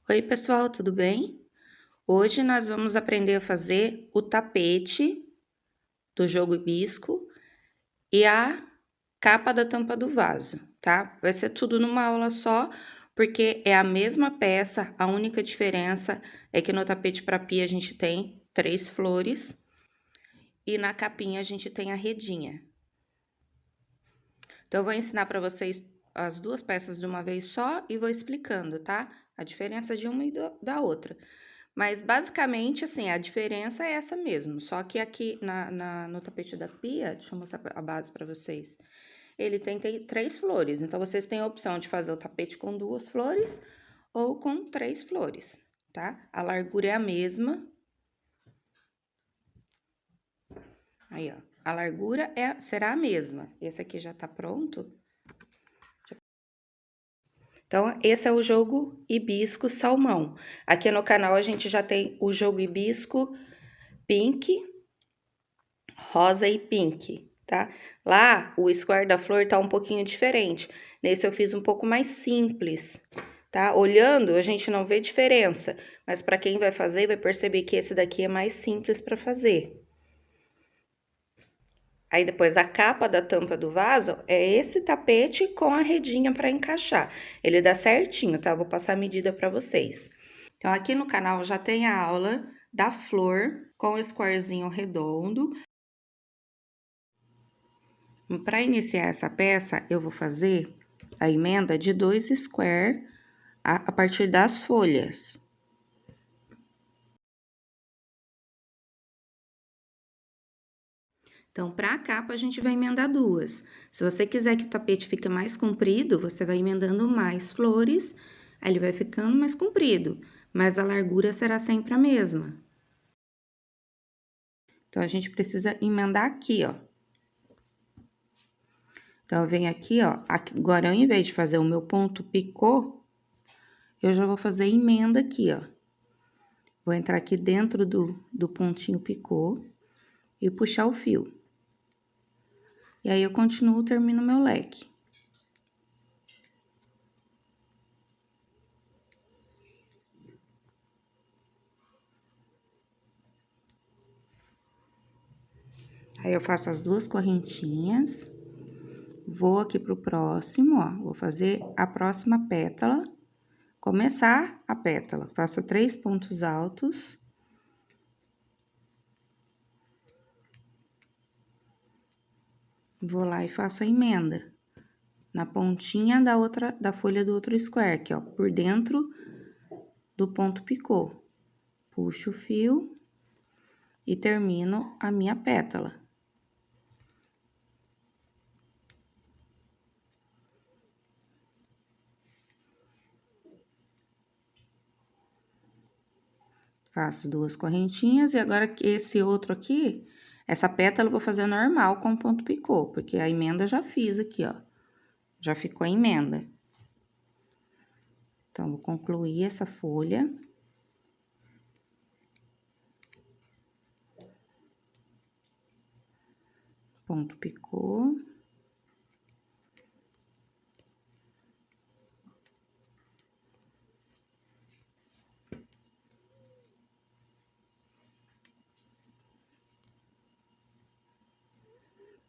Oi, pessoal, tudo bem? Hoje nós vamos aprender a fazer o tapete do jogo hibisco e a capa da tampa do vaso, tá? Vai ser tudo numa aula só, porque é a mesma peça, a única diferença é que no tapete para pia a gente tem 3 flores e na capinha a gente tem a redinha. Então, eu vou ensinar para vocês as duas peças de uma vez só e vou explicando, tá? A diferença de uma e da outra. Mas, basicamente, assim, a diferença é essa mesmo. Só que aqui no tapete da pia, deixa eu mostrar a base para vocês. Ele tem 3 flores. Então, vocês têm a opção de fazer o tapete com 2 flores ou com 3 flores, tá? A largura é a mesma. Aí, ó. A largura será a mesma. Esse aqui já tá pronto. Então, esse é o jogo hibisco salmão. Aqui no canal a gente já tem o jogo hibisco pink, rosa e pink, tá? Lá, o square da flor tá um pouquinho diferente. Nesse eu fiz um pouco mais simples, tá? Olhando, a gente não vê diferença, mas para quem vai fazer, vai perceber que esse daqui é mais simples para fazer. Aí, depois, a capa da tampa do vaso é esse tapete com a redinha para encaixar. Ele dá certinho, tá? Vou passar a medida para vocês. Então, aqui no canal já tem a aula da flor com o squarezinho redondo. Para iniciar essa peça, eu vou fazer a emenda de 2 square a partir das folhas. Então, para a capa, a gente vai emendar 2. Se você quiser que o tapete fique mais comprido, você vai emendando mais flores, aí ele vai ficando mais comprido, mas a largura será sempre a mesma. Então, a gente precisa emendar aqui, ó. Então, eu venho aqui, ó, agora ao invés de fazer o meu ponto picô, eu já vou fazer emenda aqui, ó. Vou entrar aqui dentro do pontinho picô e puxar o fio. E aí, eu continuo, termino meu leque. Aí, eu faço as 2 correntinhas, vou aqui pro próximo, ó, vou fazer a próxima pétala, começar a pétala. Faço 3 pontos altos. Vou lá e faço a emenda na pontinha da folha do outro square, aqui, ó, por dentro do ponto picô. Puxo o fio e termino a minha pétala. Faço 2 correntinhas e agora esse outro aqui, essa pétala eu vou fazer normal com ponto picô, porque a emenda eu já fiz aqui, ó. Já ficou a emenda. Então, vou concluir essa folha. Ponto picô.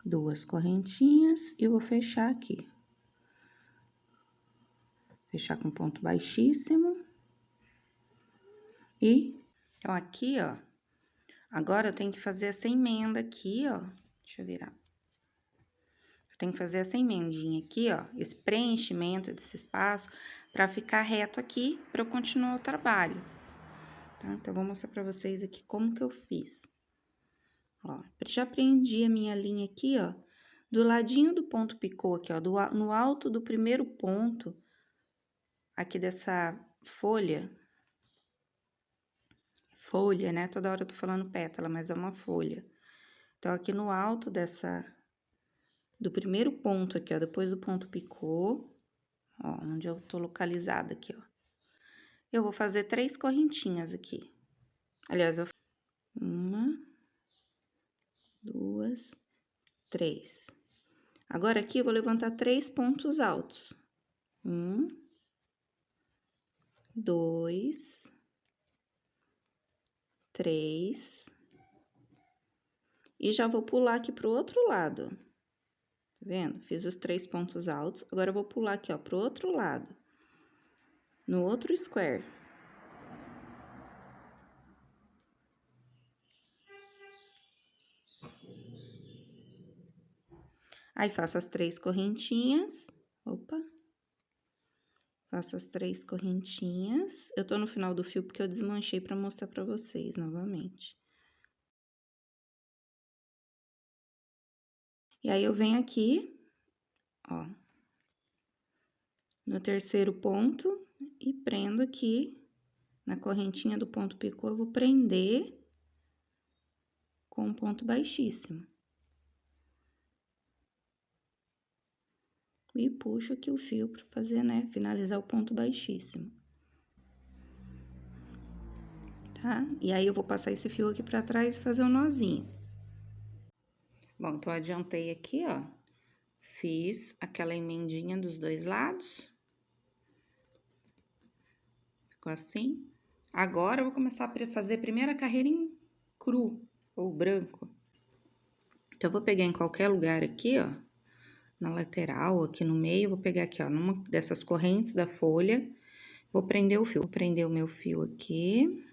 Duas correntinhas e vou fechar aqui. Fechar com ponto baixíssimo. Então, aqui, ó, agora eu tenho que fazer essa emenda aqui, ó. Deixa eu virar. Eu tenho que fazer essa emendinha aqui, ó, esse preenchimento desse espaço, pra ficar reto aqui, pra eu continuar o trabalho, tá? Então, eu vou mostrar pra vocês aqui como que eu fiz. Ó, já prendi a minha linha aqui, ó, do ladinho do ponto picô aqui, ó, no alto do primeiro ponto aqui dessa folha, né? Toda hora eu tô falando pétala, mas é uma folha. Então, aqui no alto do primeiro ponto aqui, ó, depois do ponto picô, ó, onde eu tô localizada aqui, ó. Eu vou fazer 3 correntinhas aqui. Aliás, uma, 2, 3. Agora, aqui, eu vou levantar 3 pontos altos. 1, 2, 3. E já vou pular aqui pro outro lado. Tá vendo? Fiz os 3 pontos altos. Agora, eu vou pular aqui, ó, pro outro lado. No outro square. Aí, faço as 3 correntinhas. Opa! Faço as 3 correntinhas. Eu tô no final do fio porque eu desmanchei pra mostrar pra vocês novamente. E aí, eu venho aqui, ó, no terceiro ponto e prendo aqui na correntinha do ponto picô, eu vou prender com um ponto baixíssimo. E puxo aqui o fio para fazer, né, finalizar o ponto baixíssimo. Tá? E aí, eu vou passar esse fio aqui pra trás e fazer um nozinho. Bom, então, adiantei aqui, ó. Fiz aquela emendinha dos dois lados. Ficou assim. Agora, eu vou começar a fazer a primeira carreira em cru, ou branco. Então, eu vou pegar em qualquer lugar aqui, ó. Na lateral, aqui no meio, vou pegar aqui, ó, numa dessas correntes da folha. Vou prender o fio. Vou prender o meu fio aqui.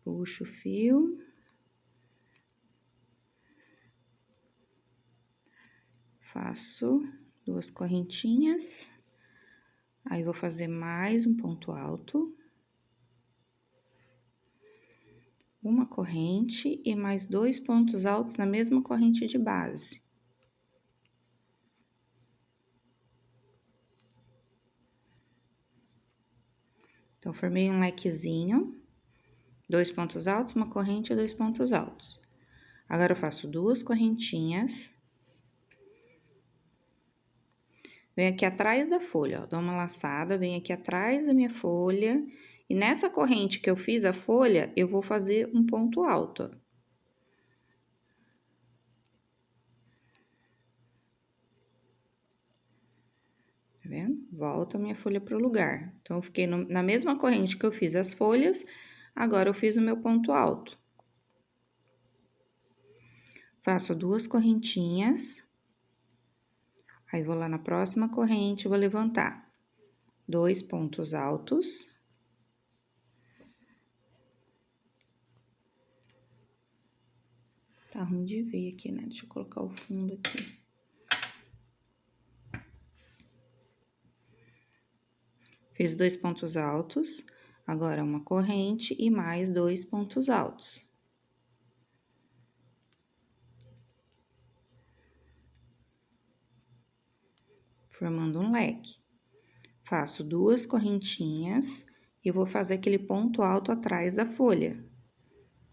Puxo o fio. Faço 2 correntinhas. Aí, vou fazer mais um ponto alto. Uma corrente e mais 2 pontos altos na mesma corrente de base. Então, formei um lequezinho, 2 pontos altos, uma corrente e 2 pontos altos. Agora, eu faço 2 correntinhas. Venho aqui atrás da folha, ó, dou uma laçada, venho aqui atrás da minha folha. E nessa corrente que eu fiz a folha, eu vou fazer um ponto alto, ó. Tá vendo? Volto a minha folha pro lugar. Então, eu fiquei na mesma corrente que eu fiz as folhas, agora eu fiz o meu ponto alto. Faço 2 correntinhas. Aí, vou lá na próxima corrente, vou levantar 2 pontos altos. Tá ruim de ver aqui, né? Deixa eu colocar o fundo aqui. Fiz 2 pontos altos, agora uma corrente e mais 2 pontos altos. Formando um leque. Faço 2 correntinhas e vou fazer aquele ponto alto atrás da folha.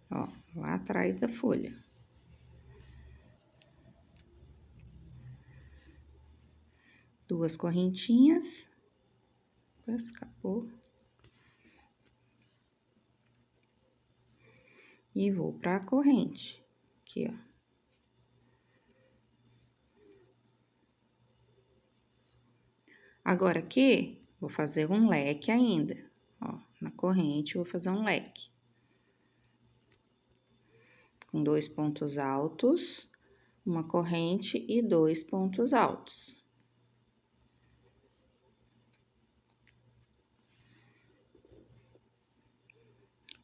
Ó, lá atrás da folha. Duas correntinhas. Escapou. E vou pra corrente. Aqui, ó. Agora, aqui, vou fazer um leque ainda. Ó, na corrente, vou fazer um leque. Com 2 pontos altos, uma corrente e 2 pontos altos.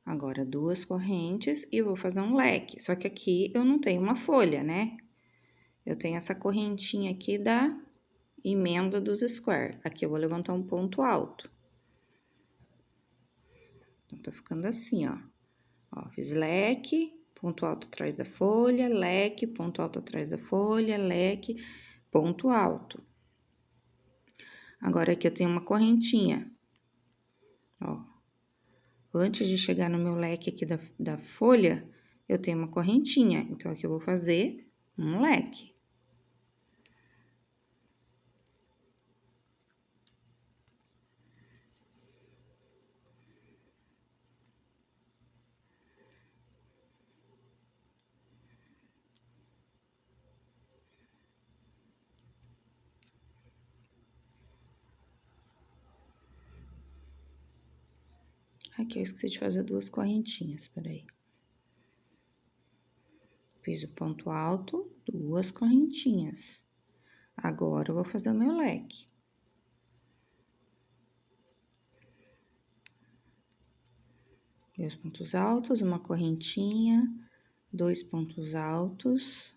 Agora, 2 correntes e vou fazer um leque. Só que aqui eu não tenho uma folha, né? Eu tenho essa correntinha aqui da emenda dos square. Aqui eu vou levantar um ponto alto. Então, tá ficando assim, ó. Ó, fiz leque, ponto alto atrás da folha, leque, ponto alto atrás da folha, leque, ponto alto. Agora, aqui eu tenho uma correntinha, ó. Antes de chegar no meu leque aqui da folha, eu tenho uma correntinha. Então, aqui eu vou fazer um leque. Aqui eu esqueci de fazer 2 correntinhas, peraí. Fiz o ponto alto, 2 correntinhas. Agora, eu vou fazer o meu leque. Dois pontos altos, uma correntinha, 2 pontos altos,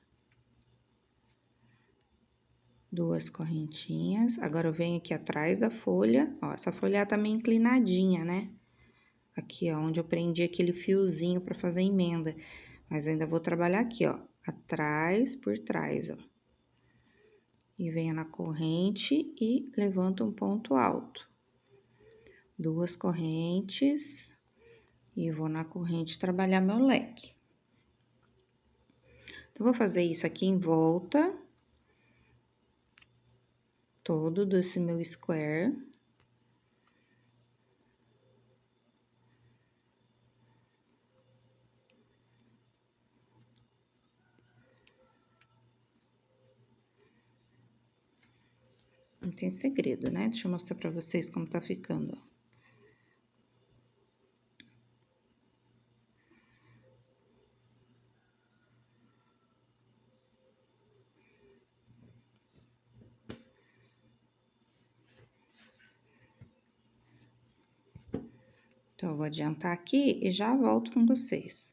2 correntinhas. Agora, eu venho aqui atrás da folha, ó, essa folha tá meio inclinadinha, né? Aqui, ó, onde eu prendi aquele fiozinho pra fazer a emenda. Mas ainda vou trabalhar aqui, ó, atrás por trás, ó. E venho na corrente e levanto um ponto alto. 2 correntes e vou na corrente trabalhar meu leque. Então, vou fazer isso aqui em volta todo desse meu square. Não tem segredo, né? Deixa eu mostrar pra vocês como tá ficando, ó. Então, eu vou adiantar aqui e já volto com vocês.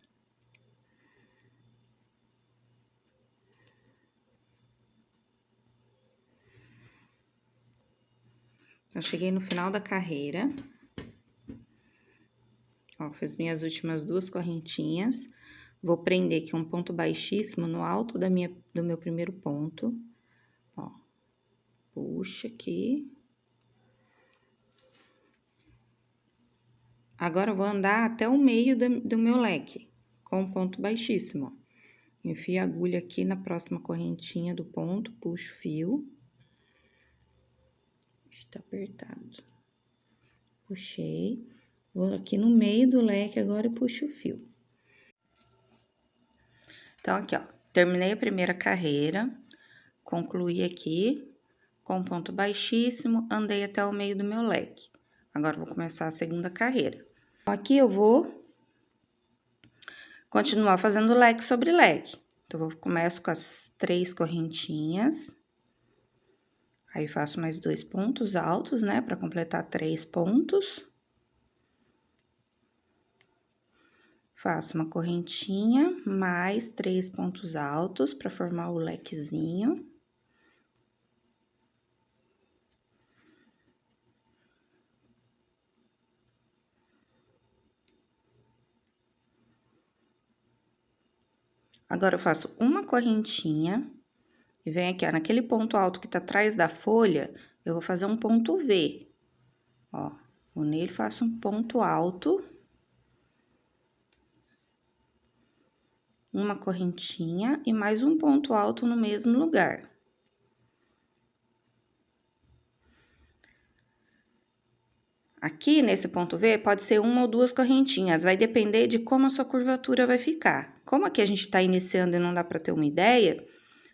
Eu cheguei no final da carreira. Ó, fiz minhas últimas 2 correntinhas. Vou prender aqui um ponto baixíssimo no alto do meu primeiro ponto. Ó, puxa aqui. Agora, eu vou andar até o meio do meu leque, com um ponto baixíssimo, ó. Enfio a agulha aqui na próxima correntinha do ponto, puxo o fio. Está apertado. Puxei. Vou aqui no meio do leque agora e puxo o fio. Então, aqui, ó, terminei a primeira carreira, concluí aqui com um ponto baixíssimo, andei até o meio do meu leque. Agora, vou começar a segunda carreira. Aqui, eu vou continuar fazendo leque sobre leque. Então, eu começo com as 3 correntinhas. Aí, faço mais 2 pontos altos, né, pra completar 3 pontos. Faço uma correntinha, mais 3 pontos altos pra formar o lequezinho. Agora, eu faço uma correntinha e venho aqui, ó, naquele ponto alto que tá atrás da folha, eu vou fazer um ponto V. Ó, vou nele, faço um ponto alto. Uma correntinha e mais um ponto alto no mesmo lugar. Aqui, nesse ponto V, pode ser 1 ou 2 correntinhas, vai depender de como a sua curvatura vai ficar. Como aqui a gente tá iniciando e não dá pra ter uma ideia,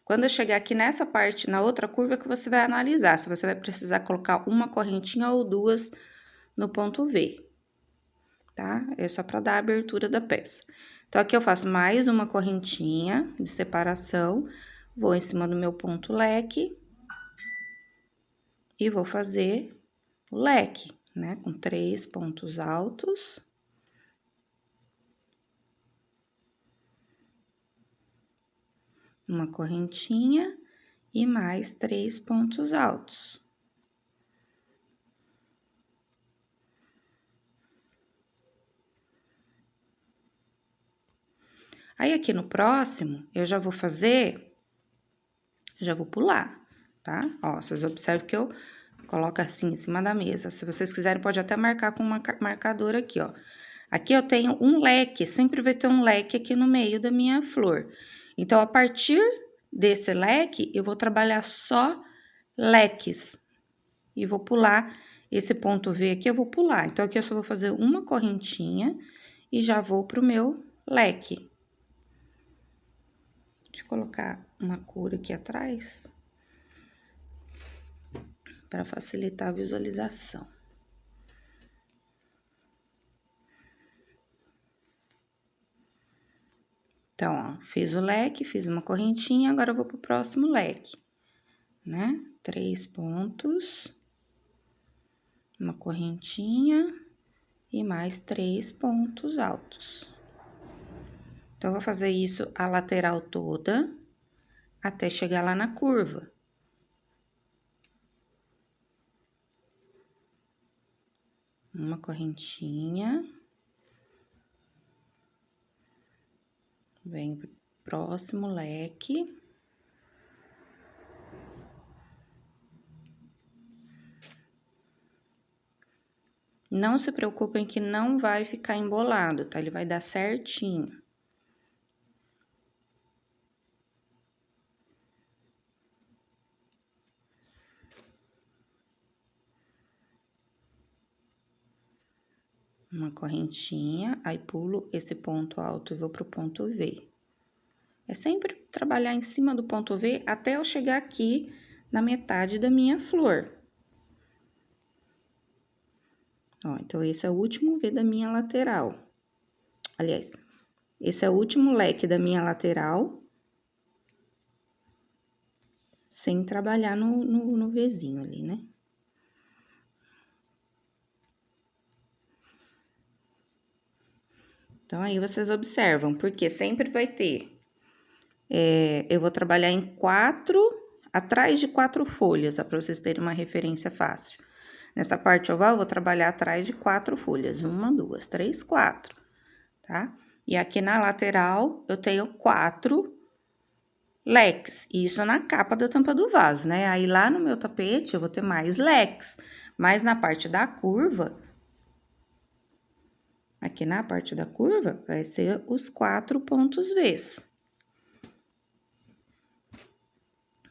quando eu chegar aqui nessa parte, na outra curva, que você vai analisar, se você vai precisar colocar uma correntinha ou 2 no ponto V, tá? É só pra dar a abertura da peça. Então, aqui eu faço mais uma correntinha de separação, vou em cima do meu ponto leque e vou fazer o leque, né? Com 3 pontos altos. Uma correntinha e mais 3 pontos altos. Aí, aqui no próximo, eu já vou fazer, já vou pular, tá? Ó, vocês observam que eu coloco assim em cima da mesa. Se vocês quiserem, pode até marcar com uma marcadora aqui, ó. Aqui eu tenho um leque, sempre vai ter um leque aqui no meio da minha flor. Então, a partir desse leque, eu vou trabalhar só leques. E vou pular esse ponto V aqui, eu vou pular. Então, aqui eu só vou fazer uma correntinha e já vou pro meu leque. Deixa eu colocar uma cor aqui atrás, para facilitar a visualização. Então, ó, fiz o leque, fiz uma correntinha, agora eu vou pro próximo leque, né? 3 pontos, uma correntinha e mais 3 pontos altos. Então, eu vou fazer isso a lateral toda, até chegar lá na curva. Uma correntinha. Venho pro próximo leque. Não se preocupem que não vai ficar embolado, tá? Ele vai dar certinho. Uma correntinha, aí pulo esse ponto alto e vou pro ponto V. É sempre trabalhar em cima do ponto V até eu chegar aqui na metade da minha flor. Ó, então, esse é o último V da minha lateral. Aliás, esse é o último leque da minha lateral. Sem trabalhar no Vzinho ali, né? Então, aí vocês observam, porque sempre vai ter... eu vou trabalhar em 4, atrás de 4 folhas, para vocês terem uma referência fácil. Nessa parte oval, eu vou trabalhar atrás de 4 folhas. 1, 2, 3, 4, tá? E aqui na lateral, eu tenho 4 leques. Isso na capa da tampa do vaso, né? Aí, lá no meu tapete, eu vou ter mais leques. Mas na parte da curva... Aqui na parte da curva, vai ser os 4 pontos Vs.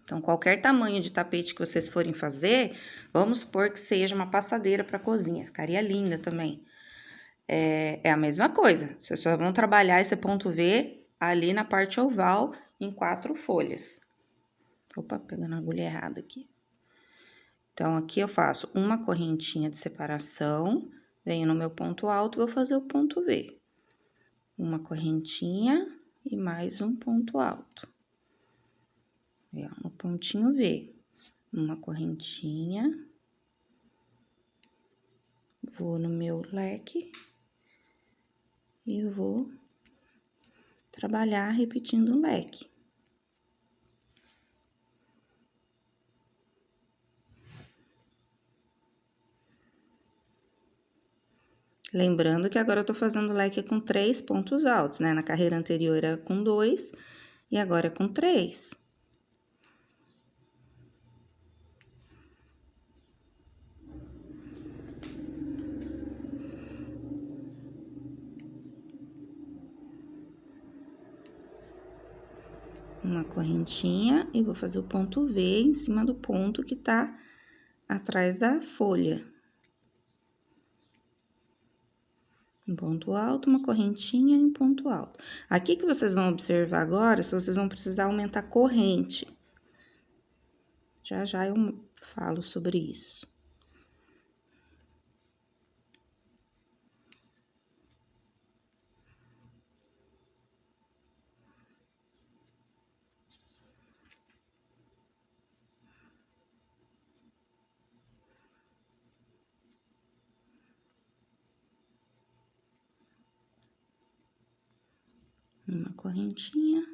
Então, qualquer tamanho de tapete que vocês forem fazer, vamos supor que seja uma passadeira para cozinha, ficaria linda também. É a mesma coisa, vocês só vão trabalhar esse ponto V ali na parte oval em 4 folhas. Opa, pegando a agulha errada aqui. Então, aqui eu faço uma correntinha de separação, venho no meu ponto alto, vou fazer o ponto V. Uma correntinha e mais um ponto alto. E, ó, no pontinho V, uma correntinha. Vou no meu leque e vou trabalhar repetindo o leque. Lembrando que agora eu tô fazendo leque com 3 pontos altos, né? Na carreira anterior era com 2 e agora é com 3. Uma correntinha e vou fazer o ponto V em cima do ponto que tá atrás da folha. Um ponto alto, uma correntinha e um ponto alto. Aqui que vocês vão observar agora, se vocês vão precisar aumentar a corrente. Já já eu falo sobre isso. Uma correntinha,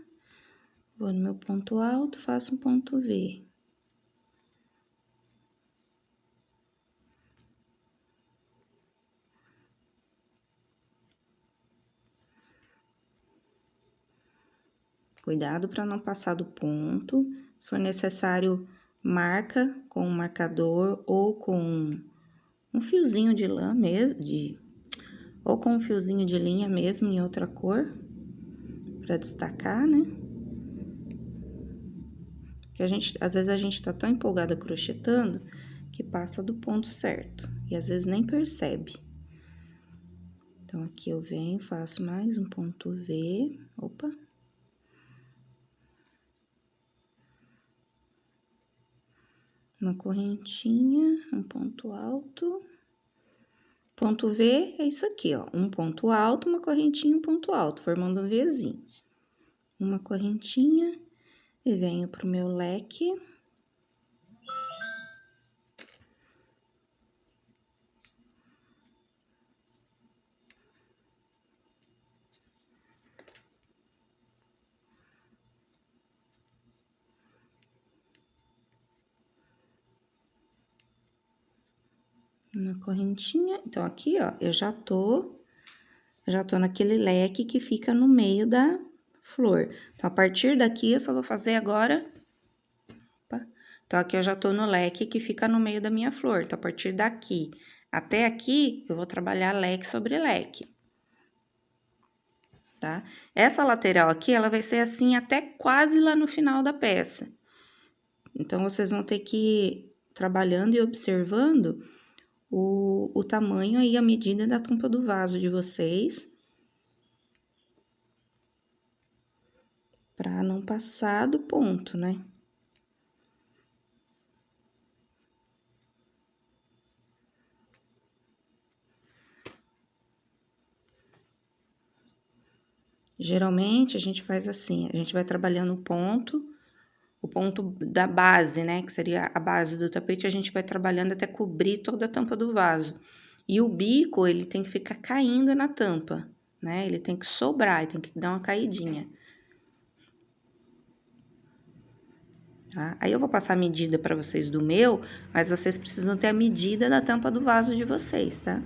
vou no meu ponto alto, faço um ponto V. Cuidado para não passar do ponto. Se for necessário, marca com um marcador ou com um fiozinho de lã mesmo, ou com um fiozinho de linha mesmo em outra cor, para destacar, né? Porque às vezes a gente tá tão empolgada crochetando que passa do ponto certo e às vezes nem percebe. Então, aqui eu venho, faço mais um ponto V, opa. Uma correntinha, um ponto alto. Ponto V é isso aqui, ó, um ponto alto, uma correntinha, um ponto alto, formando um Vzinho. uma correntinha e venho pro meu leque. Uma correntinha. Então, aqui, ó, eu já tô naquele leque que fica no meio da flor. Então, a partir daqui, eu só vou fazer agora... Opa. Então, aqui eu já tô no leque que fica no meio da minha flor. Então, a partir daqui até aqui, eu vou trabalhar leque sobre leque. Tá? Essa lateral aqui, ela vai ser assim até quase lá no final da peça. Então, vocês vão ter que ir trabalhando e observando o tamanho aí, a medida da tampa do vaso de vocês. Pra não passar do ponto, né? Geralmente, a gente faz assim, a gente vai trabalhando o ponto da base, né? Que seria a base do tapete, a gente vai trabalhando até cobrir toda a tampa do vaso. E o bico, ele tem que ficar caindo na tampa, né? Ele tem que sobrar, ele tem que dar uma caidinha. Tá? Aí, eu vou passar a medida pra vocês do meu, mas vocês precisam ter a medida da tampa do vaso de vocês, tá?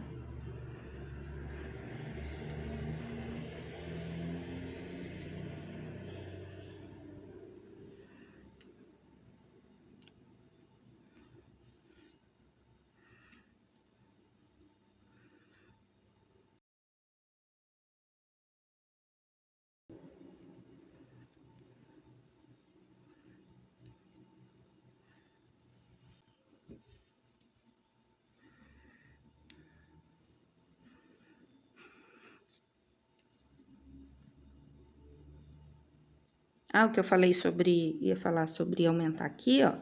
Ah, o que eu falei sobre... Ia falar sobre aumentar aqui, ó.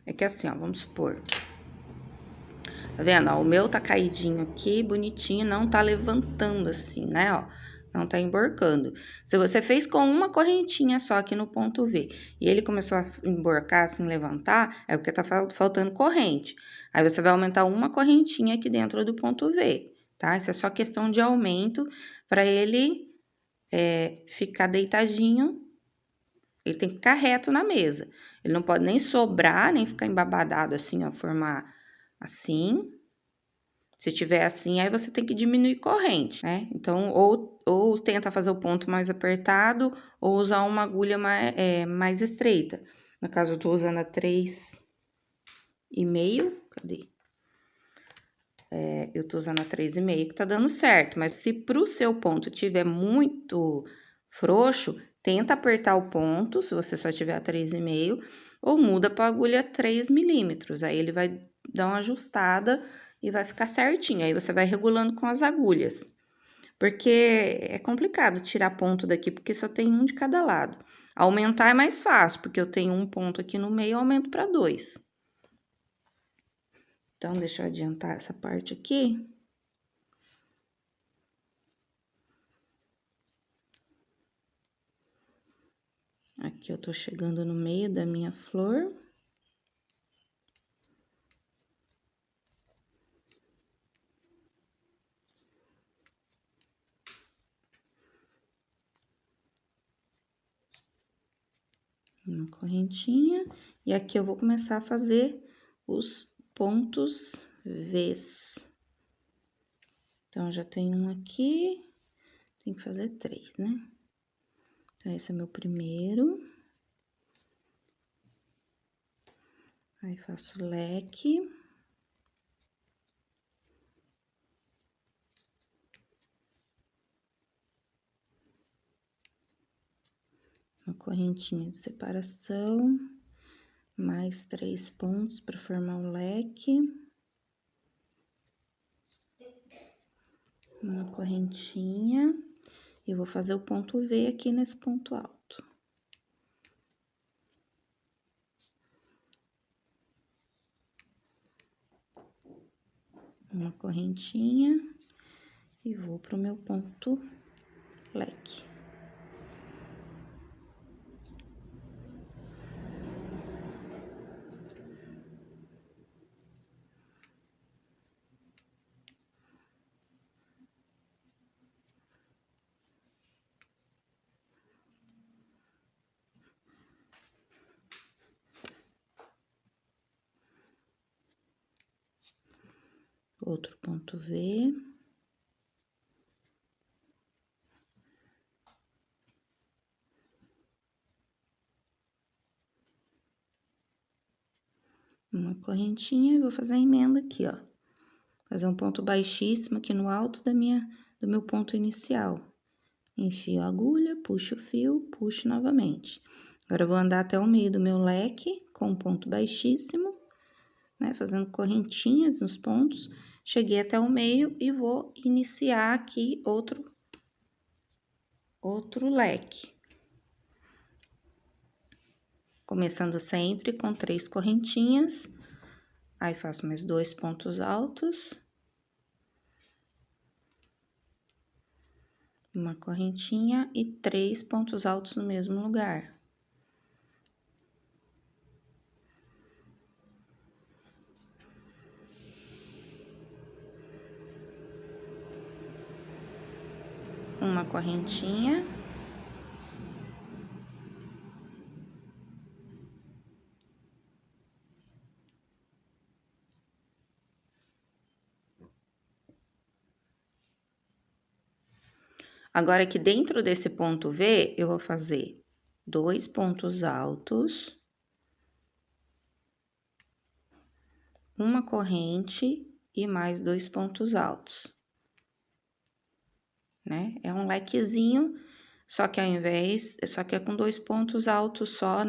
É que assim, ó, vamos supor... Tá vendo, ó? O meu tá caidinho aqui, bonitinho, não tá levantando assim, né, ó. Não tá emborcando. Se você fez com uma correntinha só aqui no ponto V, e ele começou a emborcar, assim, levantar, é porque tá faltando corrente. Aí, você vai aumentar uma correntinha aqui dentro do ponto V, tá? Isso é só questão de aumento pra ele ficar deitadinho. Ele tem que ficar reto na mesa. Ele não pode nem sobrar, nem ficar embabadado assim, ó, formar assim. Se tiver assim, aí você tem que diminuir corrente, né? Então, ou tenta fazer o ponto mais apertado, ou usar uma agulha mais estreita. No caso, eu tô usando a 3,5, cadê? Eu tô usando a 3,5 que tá dando certo, mas se pro seu ponto tiver muito frouxo, tenta apertar o ponto, se você só tiver a 3,5, ou muda pra agulha 3 milímetros, aí ele vai dar uma ajustada e vai ficar certinho, aí você vai regulando com as agulhas. Porque é complicado tirar ponto daqui, porque só tem um de cada lado. Aumentar é mais fácil, porque eu tenho um ponto aqui no meio, eu aumento para 2. Então, deixa eu adiantar essa parte aqui. Aqui eu tô chegando no meio da minha flor. Uma correntinha. E aqui eu vou começar a fazer os pontos V's. Então, já tem um aqui. Tem que fazer 3, né? Então, esse é meu primeiro. Aí, faço leque. Uma correntinha de separação, mais 3 pontos para formar o leque. Uma correntinha, e vou fazer o ponto V aqui nesse ponto alto. Uma correntinha, e vou pro meu ponto leque. outro ponto V. Uma correntinha e vou fazer a emenda aqui, ó. Fazer um ponto baixíssimo aqui no alto do meu ponto inicial. Enfio a agulha, puxo o fio, puxo novamente. Agora, eu vou andar até o meio do meu leque com um ponto baixíssimo, né? Fazendo correntinhas nos pontos. Cheguei até o meio e vou iniciar aqui outro leque. Começando sempre com 3 correntinhas. Aí, faço mais 2 pontos altos. Uma correntinha e 3 pontos altos no mesmo lugar. Uma correntinha. Agora, aqui dentro desse ponto V, eu vou fazer 2 pontos altos, uma corrente e mais 2 pontos altos, né? É um lequezinho, só que é com 2 pontos altos só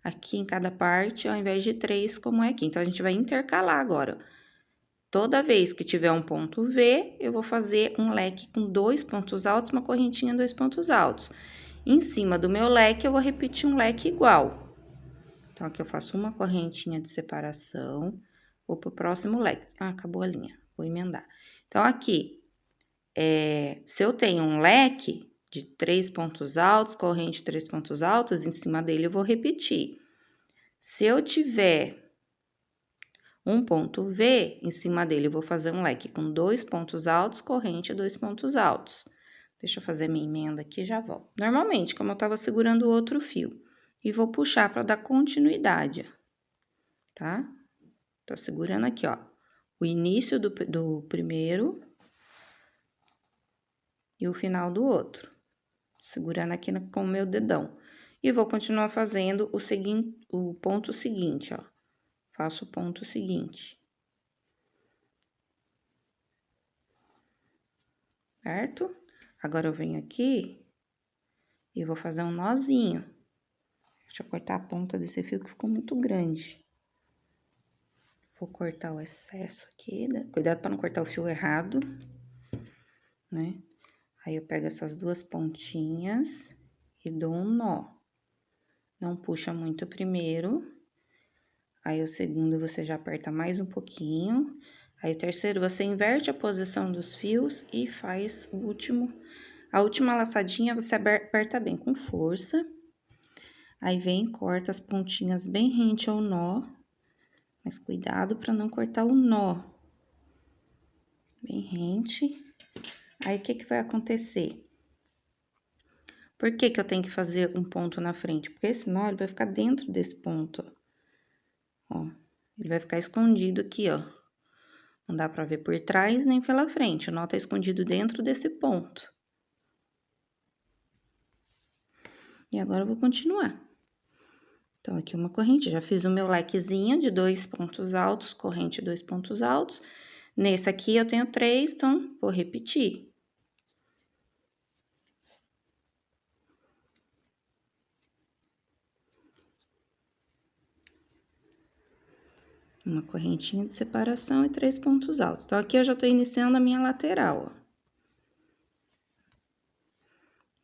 aqui em cada parte, ao invés de 3, como é aqui. Então, a gente vai intercalar agora. Toda vez que tiver um ponto V, eu vou fazer um leque com 2 pontos altos, uma correntinha, 2 pontos altos. Em cima do meu leque, eu vou repetir um leque igual. Então, aqui eu faço uma correntinha de separação, vou pro próximo leque. Ah, acabou a linha, vou emendar. Então, aqui, se eu tenho um leque de 3 pontos altos, corrente 3 pontos altos, em cima dele eu vou repetir. Se eu tiver um ponto V, em cima dele eu vou fazer um leque com 2 pontos altos, corrente 2 pontos altos. Deixa eu fazer minha emenda aqui e já volto. Normalmente, como eu tava segurando o outro fio, e vou puxar para dar continuidade, tá? Tô segurando aqui, ó, o início do primeiro e o final do outro. Segurando aqui com o meu dedão. E vou continuar fazendo o ponto seguinte, ó. Faço o ponto seguinte. Certo? Agora, eu venho aqui e vou fazer um nozinho. Deixa eu cortar a ponta desse fio que ficou muito grande. Vou cortar o excesso aqui, né? Cuidado para não cortar o fio errado, né? Aí, eu pego essas 2 pontinhas e dou um nó. Não puxa muito primeiro. Aí, o segundo, você já aperta mais um pouquinho. Aí, o terceiro, você inverte a posição dos fios e faz a última laçadinha, você aperta bem com força. Aí, vem e corta as pontinhas bem rente ao nó. Mas cuidado para não cortar o nó. Bem rente. Aí, o que vai acontecer? Por que eu tenho que fazer um ponto na frente? Porque esse nó, ele vai ficar dentro desse ponto, ó. Ele vai ficar escondido aqui, ó. Não dá pra ver por trás nem pela frente. O nó tá escondido dentro desse ponto. E agora, eu vou continuar. Então, aqui uma corrente. Já fiz o meu lequezinho de 2 pontos altos, corrente 2 pontos altos. Nesse aqui, eu tenho 3, então, vou repetir. Uma correntinha de separação e 3 pontos altos. Então, aqui eu já tô iniciando a minha lateral, ó.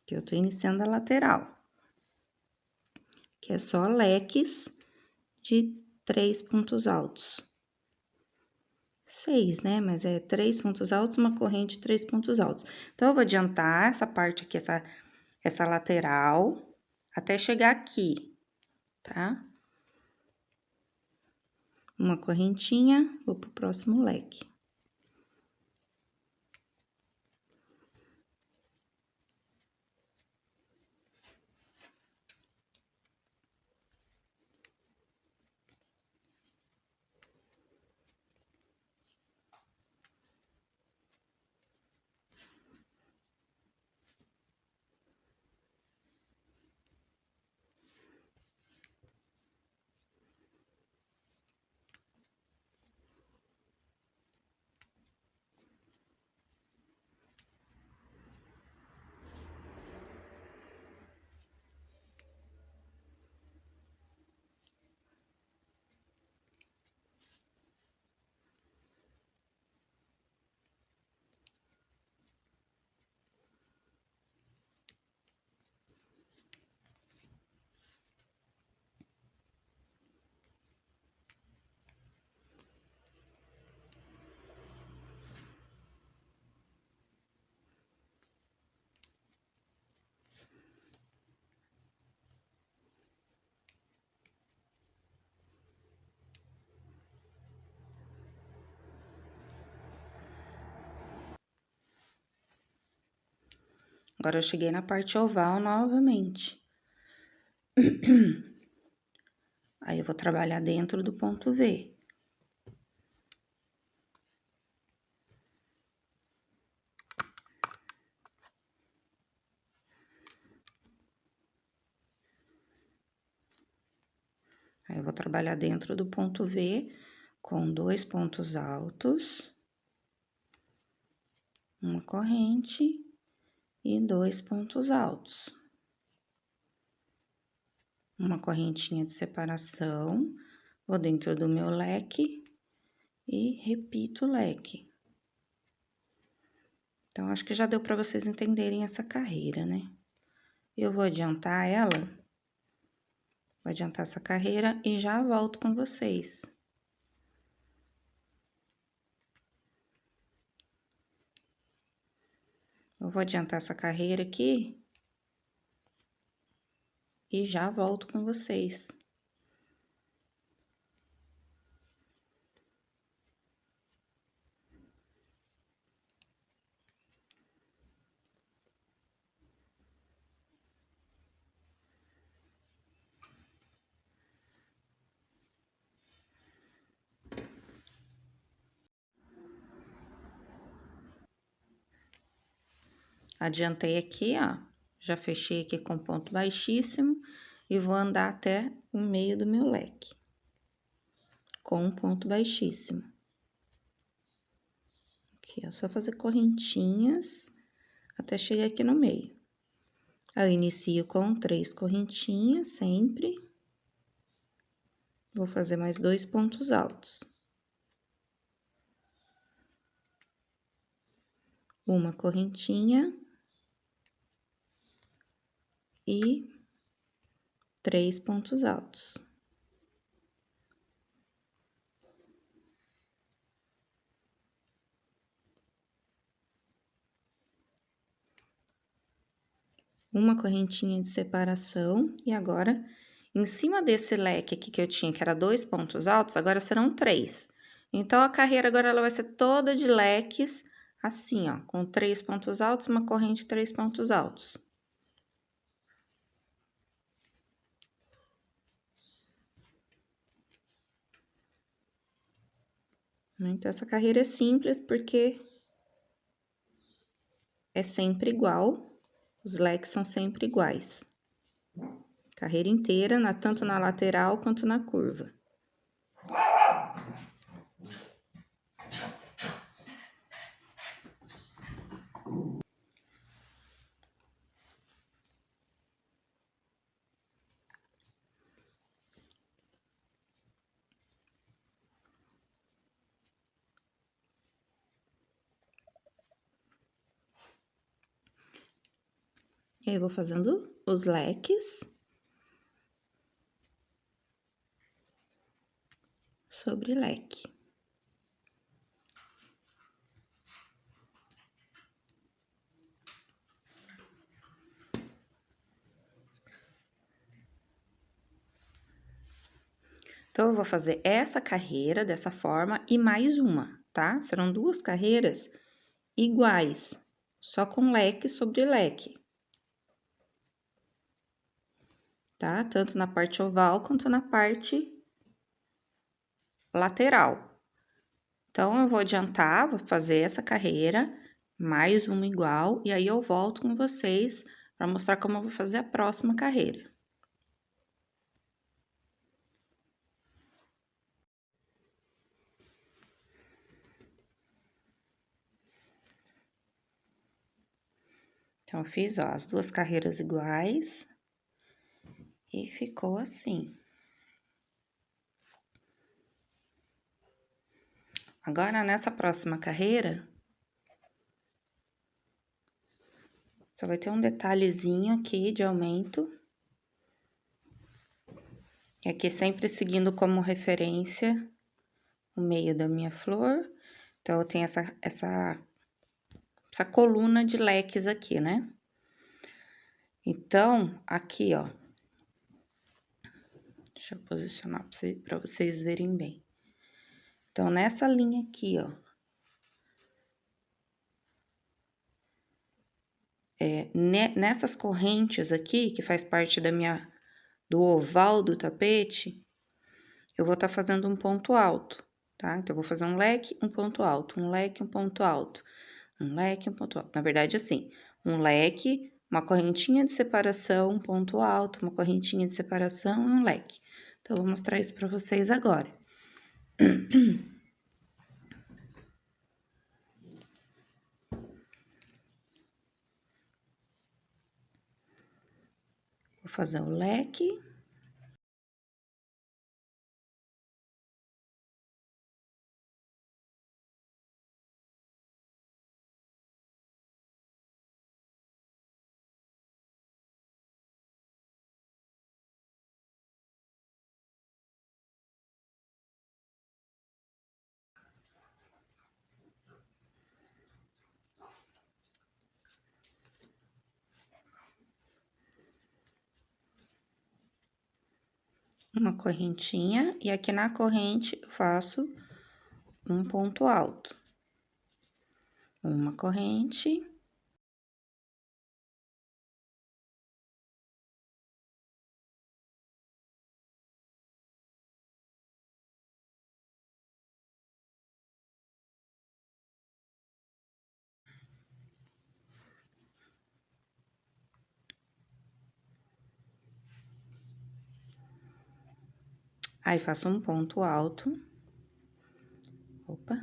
Aqui eu tô iniciando a lateral. Que é só leques de 3 pontos altos. 6, né? Mas é 3 pontos altos, uma corrente, 3 pontos altos. Então, eu vou adiantar essa parte aqui, essa lateral, até chegar aqui, tá? Uma correntinha, vou pro próximo leque. Agora, eu cheguei na parte oval novamente. Aí, eu vou trabalhar dentro do ponto V. Aí, eu vou trabalhar dentro do ponto V com 2 pontos altos, uma corrente e 2 pontos altos. Uma correntinha de separação, vou dentro do meu leque e repito o leque. Então, acho que já deu para vocês entenderem essa carreira, né? Eu vou adiantar ela, vou adiantar essa carreira e já volto com vocês. Eu vou adiantar essa carreira aqui e já volto com vocês. Adiantei aqui, ó, já fechei aqui com ponto baixíssimo e vou andar até o meio do meu leque, com um ponto baixíssimo. Aqui, é só fazer correntinhas até chegar aqui no meio. Aí, eu inicio com 3 correntinhas sempre. Vou fazer mais 2 pontos altos. Uma correntinha. E 3 pontos altos. Uma correntinha de separação, e agora, em cima desse leque aqui que eu tinha, que era 2 pontos altos, agora serão 3. Então, a carreira agora ela vai ser toda de leques, assim, ó, com 3 pontos altos, uma corrente de 3 pontos altos. Então, essa carreira é simples porque é sempre igual, os leques são sempre iguais. Carreira inteira, tanto na lateral quanto na curva. E aí, eu vou fazendo os leques sobre leque. Então, eu vou fazer essa carreira dessa forma e mais uma, tá? Serão 2 carreiras iguais, só com leque sobre leque. Tá? Tanto na parte oval quanto na parte lateral. Então, eu vou adiantar, vou fazer essa carreira, mais uma igual, e aí eu volto com vocês para mostrar como eu vou fazer a próxima carreira. Então, eu fiz, ó, as 2 carreiras iguais e ficou assim. Agora, nessa próxima carreira, só vai ter um detalhezinho aqui de aumento. E aqui sempre seguindo como referência o meio da minha flor. Então, eu tenho essa coluna de leques aqui, né? Então, aqui, ó. Deixa eu posicionar para vocês verem bem. Então, nessa linha aqui, ó. nessas correntes aqui, que faz parte do oval do tapete, eu vou estar fazendo um ponto alto, tá? Então, eu vou fazer um leque, um ponto alto, um leque, um ponto alto, um leque, um ponto alto. Na verdade, assim, um leque, uma correntinha de separação, um ponto alto, uma correntinha de separação e um leque. Então, eu vou mostrar isso para vocês agora. Vou fazer o leque. Uma correntinha, e aqui na corrente eu faço um ponto alto. Uma corrente. Aí, faço um ponto alto. Opa.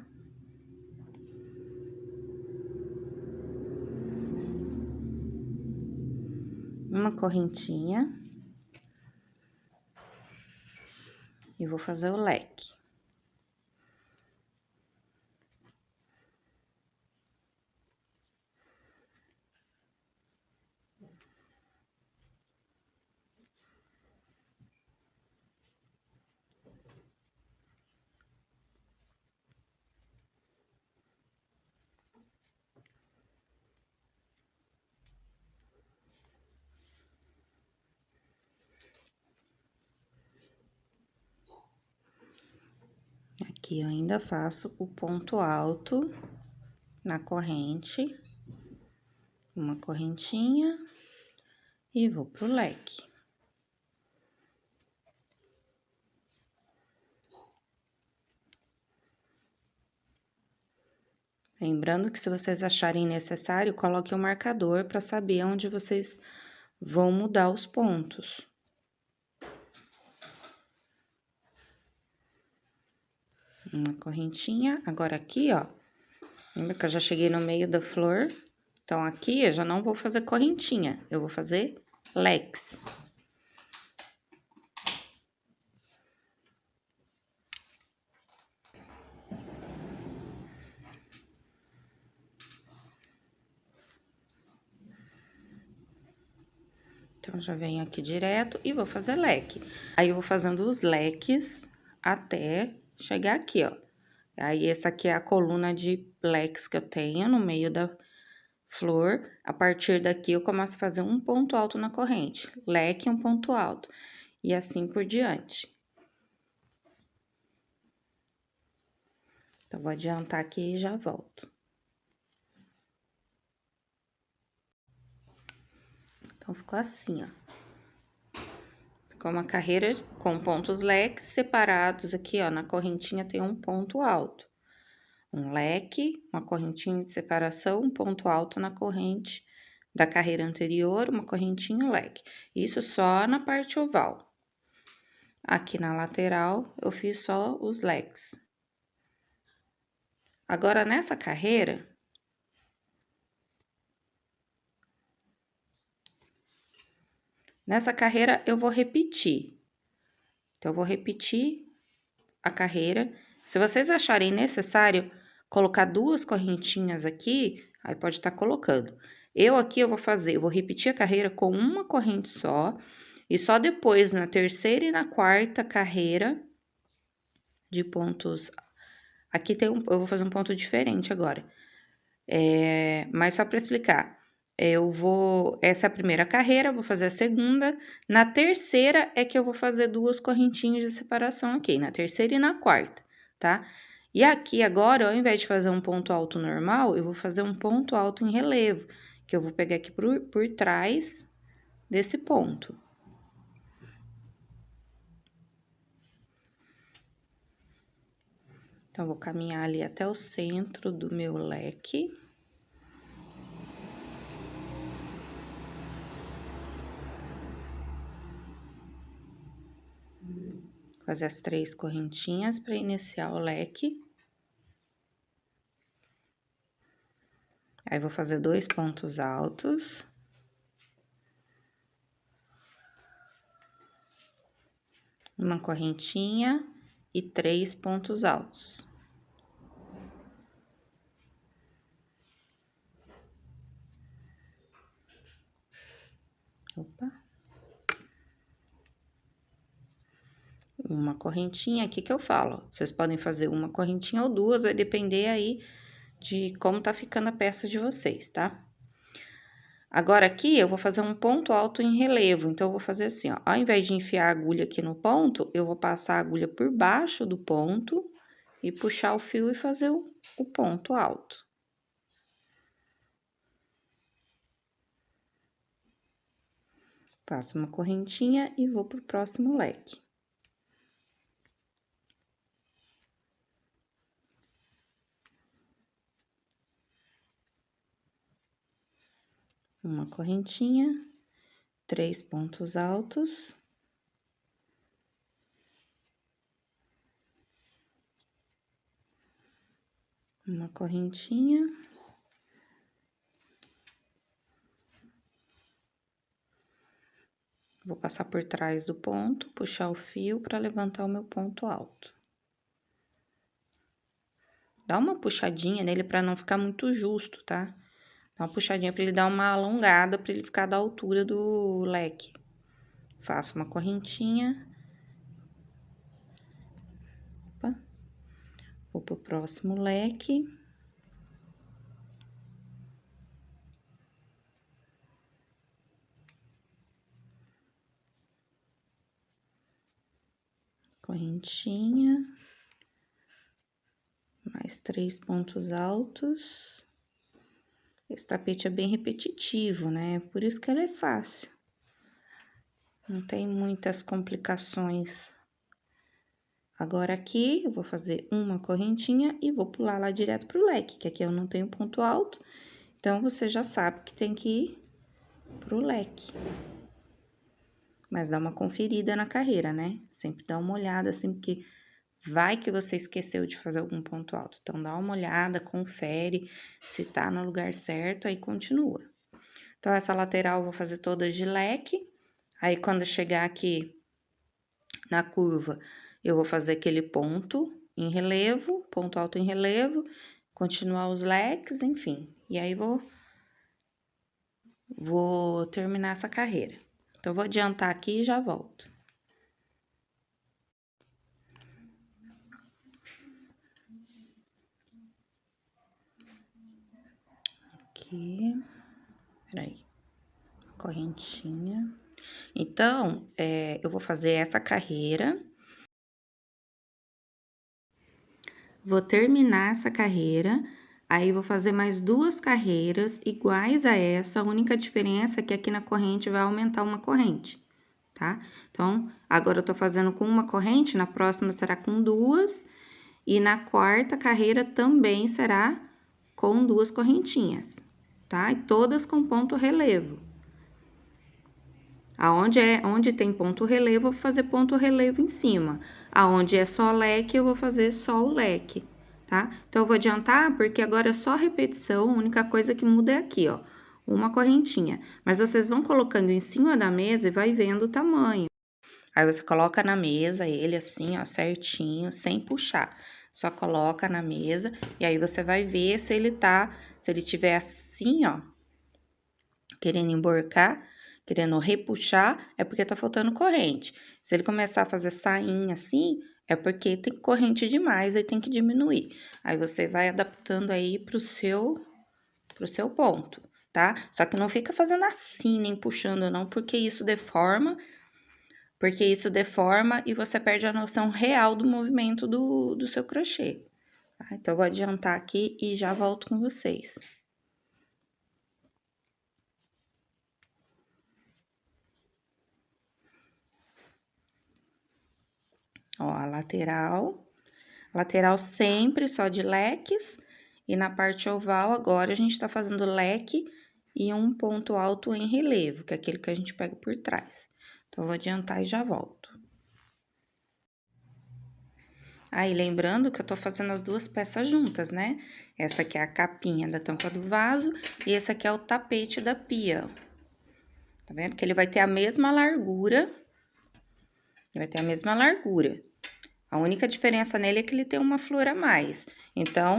Uma correntinha. E vou fazer o leque. Aqui eu ainda faço o ponto alto na corrente, uma correntinha e vou pro leque. Lembrando que se vocês acharem necessário, coloque o marcador para saber onde vocês vão mudar os pontos. Uma correntinha, agora aqui, ó, lembra que eu já cheguei no meio da flor? Então, aqui eu já não vou fazer correntinha, eu vou fazer leques. Então, já venho aqui direto e vou fazer leque. Aí, eu vou fazendo os leques até chegar aqui, ó. Aí, essa aqui é a coluna de leques que eu tenho no meio da flor. A partir daqui, eu começo a fazer um ponto alto na corrente. Leque, um ponto alto. E assim por diante. Então, vou adiantar aqui e já volto. Então, ficou assim, ó. Ficou uma carreira com pontos leques separados aqui, ó. Na correntinha tem um ponto alto. Um leque, uma correntinha de separação, um ponto alto na corrente da carreira anterior, uma correntinha e leque. Isso só na parte oval. Aqui na lateral, eu fiz só os leques. Agora, nessa carreira, eu vou repetir. Então, eu vou repetir a carreira. Se vocês acharem necessário colocar duas correntinhas aqui, aí pode estar colocando. Eu vou repetir a carreira com uma corrente só, e só depois, na terceira e na quarta carreira de pontos. Aqui eu vou fazer um ponto diferente agora. Mas só para explicar. Essa é a primeira carreira, vou fazer a segunda. Na terceira é que eu vou fazer duas correntinhas de separação aqui, na terceira e na quarta, tá? E aqui agora, ao invés de fazer um ponto alto normal, eu vou fazer um ponto alto em relevo, que eu vou pegar aqui por trás desse ponto. Então, vou caminhar ali até o centro do meu leque. Fazer as 3 correntinhas para iniciar o leque. Aí, vou fazer 2 pontos altos. Uma correntinha e 3 pontos altos. Opa. Uma correntinha, aqui que eu falo. Vocês podem fazer uma correntinha ou 2, vai depender aí de como tá ficando a peça de vocês, tá? Agora, aqui, eu vou fazer um ponto alto em relevo. Então, eu vou fazer assim, ó. Ao invés de enfiar a agulha aqui no ponto, eu vou passar a agulha por baixo do ponto e puxar o fio e fazer o ponto alto. Passo uma correntinha e vou pro próximo leque. Uma correntinha, 3 pontos altos. Uma correntinha. Vou passar por trás do ponto, puxar o fio para levantar o meu ponto alto. Dá uma puxadinha nele para não ficar muito justo, tá? Dá uma puxadinha para ele dar uma alongada, para ele ficar da altura do leque. Faço uma correntinha. Opa. Vou pro próximo leque. Correntinha. Mais 3 pontos altos. Esse tapete é bem repetitivo, né? Por isso que ele é fácil. Não tem muitas complicações. Agora, aqui, eu vou fazer uma correntinha e vou pular lá direto pro leque, que aqui eu não tenho ponto alto. Então, você já sabe que tem que ir pro leque. Mas dá uma conferida na carreira, né? Sempre dá uma olhada, assim, porque vai que você esqueceu de fazer algum ponto alto. Então, dá uma olhada, confere se tá no lugar certo, aí continua. Então, essa lateral eu vou fazer toda de leque. Aí, quando chegar aqui na curva, eu vou fazer aquele ponto em relevo, ponto alto em relevo, continuar os leques, enfim. E aí, vou terminar essa carreira. Então, eu vou adiantar aqui e já volto. Aqui, peraí, correntinha. Então, eu vou fazer essa carreira. Vou terminar essa carreira, aí vou fazer mais 2 carreiras iguais a essa, a única diferença é que aqui na corrente vai aumentar uma corrente, tá? Então, agora eu tô fazendo com uma corrente, na próxima será com 2, e na quarta carreira também será com 2 correntinhas, tá? E todas com ponto relevo. Onde tem ponto relevo, eu vou fazer ponto relevo em cima. Aonde é só leque, eu vou fazer só o leque, tá? Então, eu vou adiantar, porque agora é só repetição, a única coisa que muda é aqui, ó, uma correntinha. Mas vocês vão colocando em cima da mesa e vai vendo o tamanho. Aí, você coloca na mesa ele assim, ó, certinho, sem puxar. Só coloca na mesa e aí você vai ver se ele tiver assim, ó, querendo emborcar, querendo repuxar, é porque tá faltando corrente. Se ele começar a fazer sainha assim, é porque tem corrente demais, aí tem que diminuir. Aí você vai adaptando aí pro seu ponto, tá? Só que não fica fazendo assim, nem puxando não, porque isso deforma e você perde a noção real do movimento do seu crochê. Tá? Então, eu vou adiantar aqui e já volto com vocês. Ó, a lateral sempre só de leques, e na parte oval agora a gente tá fazendo leque e um ponto alto em relevo, que é aquele que a gente pega por trás. Então, eu vou adiantar e já volto. Aí, lembrando que eu tô fazendo as duas peças juntas, né? Essa aqui é a capinha da tampa do vaso e esse aqui é o tapete da pia, ó. Tá vendo? Que ele vai ter a mesma largura. Ele vai ter a mesma largura. A única diferença nele é que ele tem uma flor a mais. Então,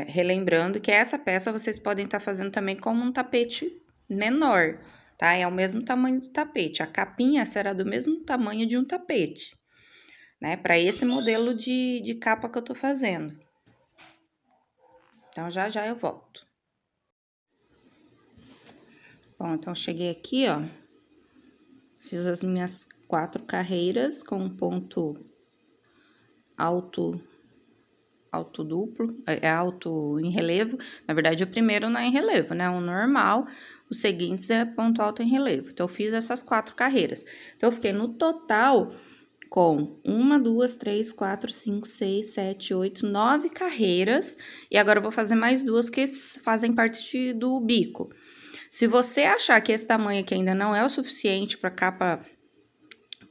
relembrando que essa peça vocês podem estar fazendo também como um tapete menor, tá? É o mesmo tamanho do tapete. A capinha será do mesmo tamanho de um tapete, né? Para esse modelo de capa que eu tô fazendo. Então, já eu volto. Bom, então, cheguei aqui, ó. Fiz as minhas 4 carreiras com um ponto alto duplo, alto em relevo. Na verdade, o primeiro não é em relevo, né? O normal, os seguintes é ponto alto em relevo. Então, eu fiz essas 4 carreiras. Então, eu fiquei no total com 1, 2, 3, 4, 5, 6, 7, 8, 9 carreiras. E agora, eu vou fazer mais 2 que fazem parte do bico. Se você achar que esse tamanho aqui ainda não é o suficiente para capa,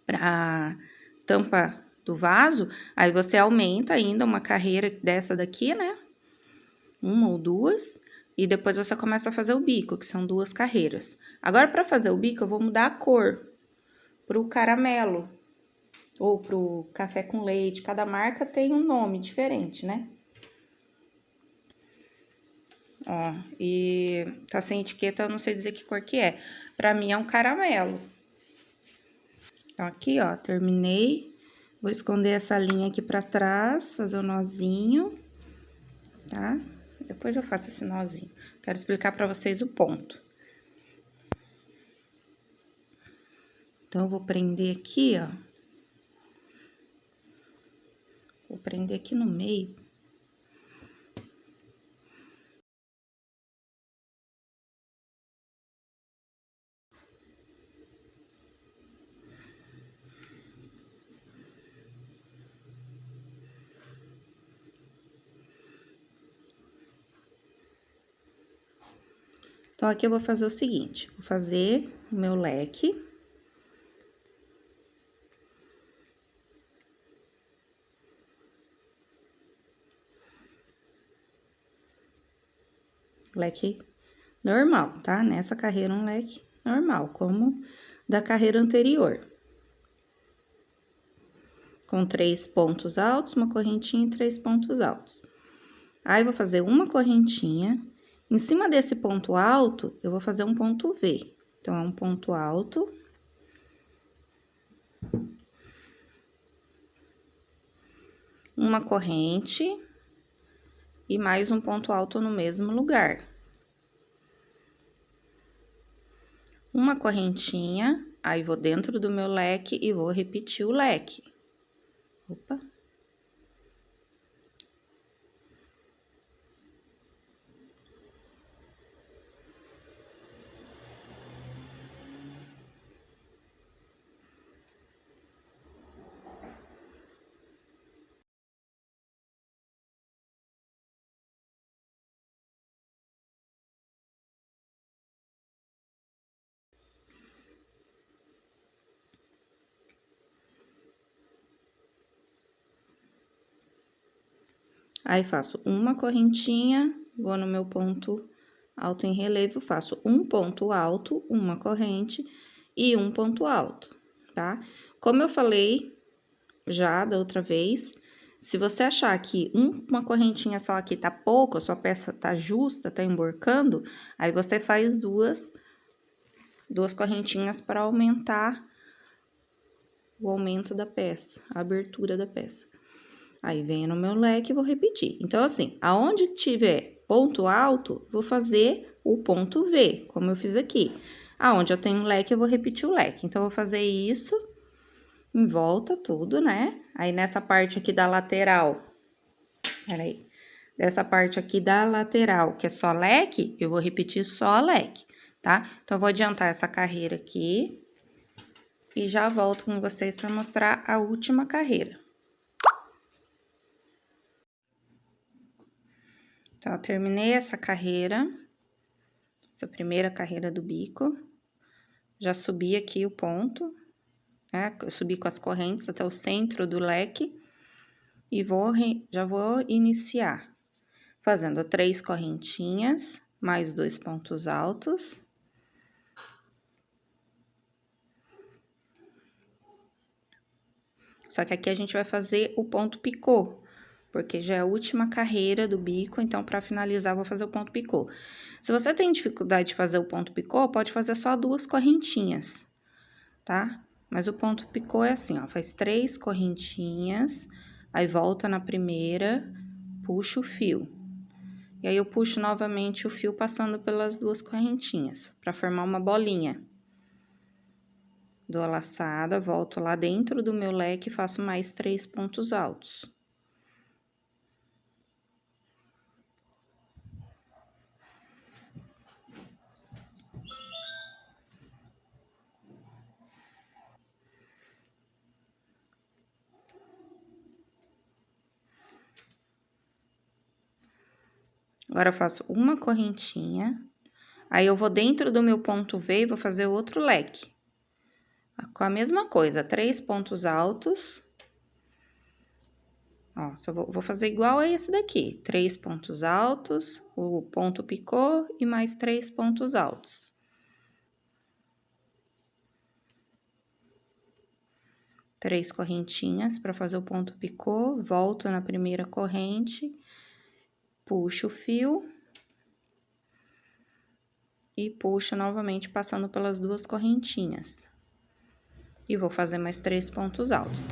para tampa do vaso, aí você aumenta ainda uma carreira dessa daqui, né? 1 ou 2, e depois você começa a fazer o bico, que são 2 carreiras. Agora, para fazer o bico, eu vou mudar a cor pro caramelo ou pro café com leite. Cada marca tem um nome diferente, né? Ó, e tá sem etiqueta, eu não sei dizer que cor que é. Pra mim é um caramelo. Então, aqui, ó, terminei. Vou esconder essa linha aqui pra trás, fazer o nozinho, tá? Depois eu faço esse nozinho. Quero explicar pra vocês o ponto. Então, eu vou prender aqui, ó. Vou prender aqui no meio. Então, aqui eu vou fazer o seguinte, vou fazer o meu leque. Leque normal, tá? Nessa carreira, um leque normal, como da carreira anterior. Com 3 pontos altos, uma correntinha e 3 pontos altos. Aí, vou fazer uma correntinha. Em cima desse ponto alto, eu vou fazer um ponto V. Então, é um ponto alto. Uma corrente. E mais um ponto alto no mesmo lugar. Uma correntinha, aí vou dentro do meu leque e vou repetir o leque. Opa! Aí, faço uma correntinha, vou no meu ponto alto em relevo, faço um ponto alto, uma corrente e um ponto alto, tá? Como eu falei já da outra vez, se você achar que uma correntinha só aqui tá pouco, a sua peça tá justa, tá emborcando, aí você faz duas correntinhas para aumentar o aumento da peça, a abertura da peça. Aí, venho no meu leque e vou repetir. Então, assim, aonde tiver ponto alto, vou fazer o ponto V, como eu fiz aqui. Aonde eu tenho leque, eu vou repetir o leque. Então, eu vou fazer isso em volta tudo, né? Aí, nessa parte aqui da lateral, peraí. Dessa parte aqui da lateral, que é só leque, eu vou repetir só leque, tá? Então, eu vou adiantar essa carreira aqui. e já volto com vocês para mostrar a última carreira. Então, eu terminei essa carreira, essa primeira carreira do bico. Já subi aqui o ponto, né? Eu subi com as correntes até o centro do leque e já vou iniciar fazendo 3 correntinhas, mais 2 pontos altos. Só que aqui a gente vai fazer o ponto picô, porque já é a última carreira do bico, então, para finalizar, eu vou fazer o ponto picô. Se você tem dificuldade de fazer o ponto picô, pode fazer só 2 correntinhas, tá? Mas o ponto picô é assim, ó, faz 3 correntinhas, aí volta na primeira, puxa o fio. E aí, eu puxo novamente o fio passando pelas 2 correntinhas, para formar uma bolinha. Dou a laçada, volto lá dentro do meu leque e faço mais 3 pontos altos. Agora, eu faço uma correntinha, aí eu vou dentro do meu ponto V e vou fazer outro leque. Com a mesma coisa, 3 pontos altos. Ó, só vou fazer igual a esse daqui, 3 pontos altos, o ponto picô e mais 3 pontos altos. Três correntinhas para fazer o ponto picô, volto na primeira corrente, puxo o fio e puxo novamente passando pelas 2 correntinhas. E vou fazer mais 3 pontos altos.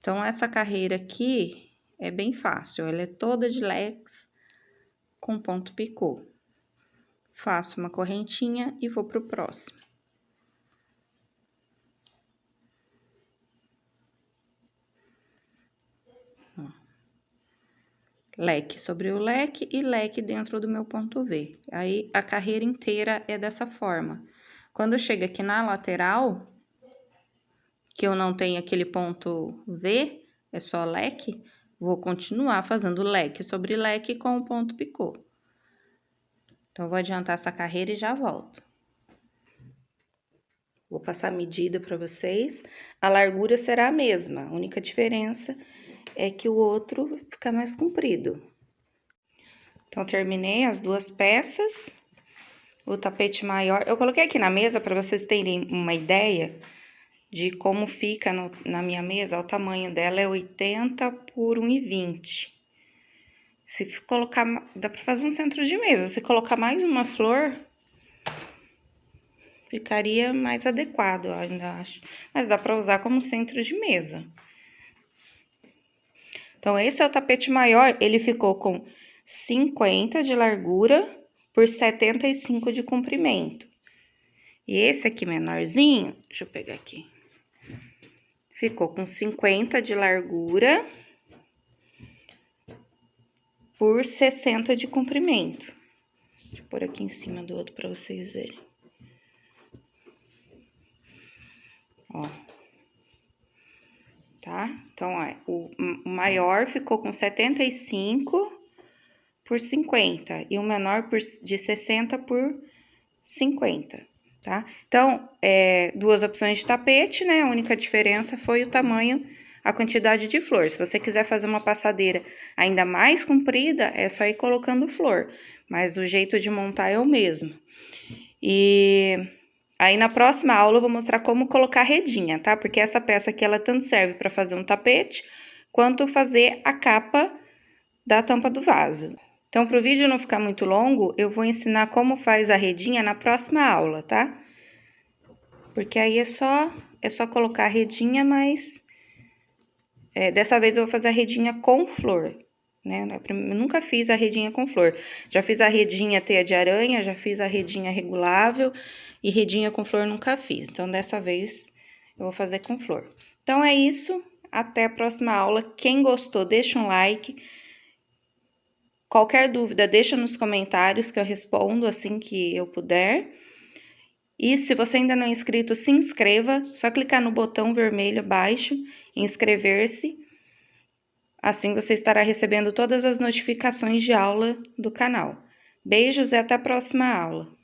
Então, essa carreira aqui é bem fácil, ela é toda de leques com ponto picô. Faço uma correntinha e vou pro próximo. Ó. Leque sobre o leque e leque dentro do meu ponto V. Aí, a carreira inteira é dessa forma. Quando chega aqui na lateral, que eu não tenho aquele ponto V, é só leque, vou continuar fazendo leque sobre leque com o ponto picô. Então, vou adiantar essa carreira e já volto. Vou passar a medida para vocês. A largura será a mesma, a única diferença é que o outro fica mais comprido. Então, terminei as 2 peças. O tapete maior, eu coloquei aqui na mesa para vocês terem uma ideia de como fica na minha mesa. Ó, o tamanho dela é 80 por 1,20. Se colocar, dá para fazer um centro de mesa. Se colocar mais uma flor, ficaria mais adequado, eu ainda acho. Mas dá para usar como centro de mesa. Então, esse é o tapete maior, ele ficou com 50 de largura por 75 de comprimento. E esse aqui menorzinho, deixa eu pegar aqui, ficou com 50 de largura por 60 de comprimento. Deixa eu pôr aqui em cima do outro para vocês verem. Ó. Tá? Então, ó, o maior ficou com 75 por 50 e o menor de 60 por 50, tá? Então, 2 opções de tapete, né? A única diferença foi o tamanho, a quantidade de flor. Se você quiser fazer uma passadeira ainda mais comprida, é só ir colocando flor, mas o jeito de montar é o mesmo. E aí, na próxima aula, eu vou mostrar como colocar redinha, tá? Porque essa peça aqui, ela tanto serve para fazer um tapete, quanto fazer a capa da tampa do vaso. Então, para o vídeo não ficar muito longo, eu vou ensinar como faz a redinha na próxima aula, tá? Porque aí é só colocar a redinha, mas dessa vez eu vou fazer a redinha com flor, né? Eu nunca fiz a redinha com flor. Já fiz a redinha teia de aranha, já fiz a redinha regulável e redinha com flor nunca fiz. Então, dessa vez eu vou fazer com flor. Então, é isso. Até a próxima aula. Quem gostou, deixa um like. Qualquer dúvida, deixa nos comentários que eu respondo assim que eu puder. E se você ainda não é inscrito, se inscreva, só clicar no botão vermelho abaixo, inscrever-se. Assim você estará recebendo todas as notificações de aula do canal. Beijos e até a próxima aula!